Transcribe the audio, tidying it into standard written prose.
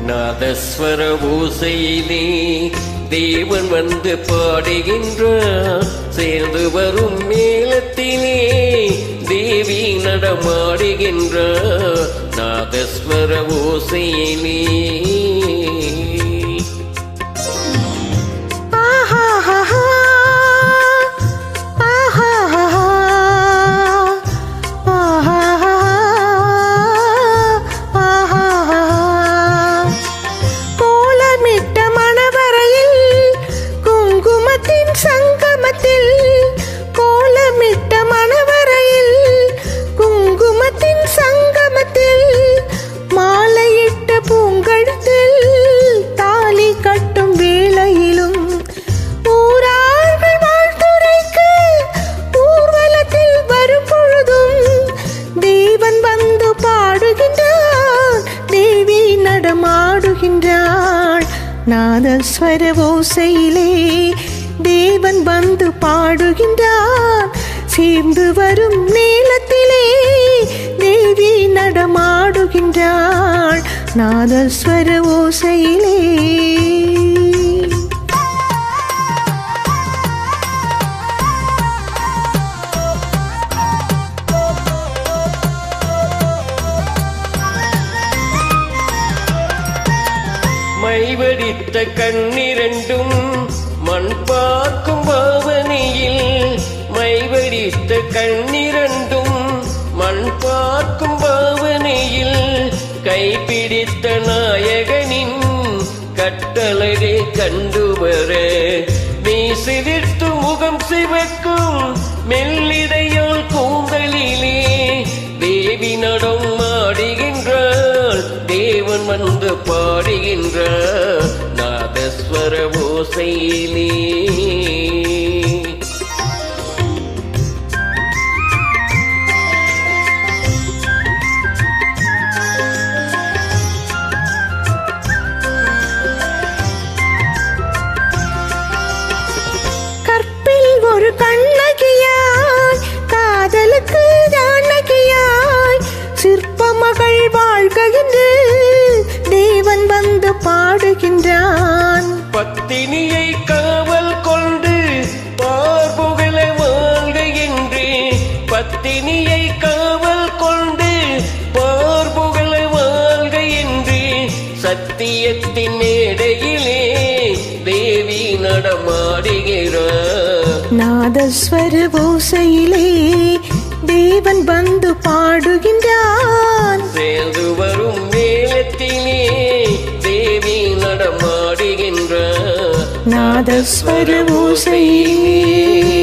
நாதஸ்வர ஓசையிலே தேவன் வந்து பாடுகின்றார். சேர்ந்து வரும் மேளத்திலே தேவி நடமாடுகின்றார். நாதஸ்வர ஓசையிலே நாதஸ்வர ஓசையிலே தேவன் வந்து பாடுகின்றார். சேர்ந்து வரும் நேலத்திலே தேவி நடமாடுகின்றாள். நாதஸ்வர ஓசையிலே மைவடித்த கண்ணிரண்டும் மண் பார்க்கும் பாவனையில், மைவடித்த கண்ணிரண்டும் மண் பார்க்கும் பாவனையில், கைப்பிடித்த நாயகனின் கட்டளை கண்டுவர நீ சிரித்து முகம் சிவக்கும் மெல்லிடையால் கூந்தலிலே தேவி நடம் ஆடுகின்றாள். தேவன் வந்து பாடுகின்றார். நாதஸ்வர ஓசையிலே கற்பில் ஒரு கண்ணகியாய், காதலுக்கு ஜானகியாய், சிற்ப மகள் வாழ்கின்ற தேவன் வந்து பாடுகின்றான். பத்தினியை காவல் கொண்டு பார்புகழ வாழ்க என்று, பத்தினியை காவல் கொண்டு பார்புகழ வாழ்க என்று, சத்தியத்தின் மேடையிலே தேவி நடமாடுகிறார். நாதஸ்வர ஓசையிலே தேவன் வந்து பாடுகின்றான். சேர்ந்து வரும் மேளத்திலே தேவி நடமாடுகின்றார். நாதஸ்வர ஓசையிலே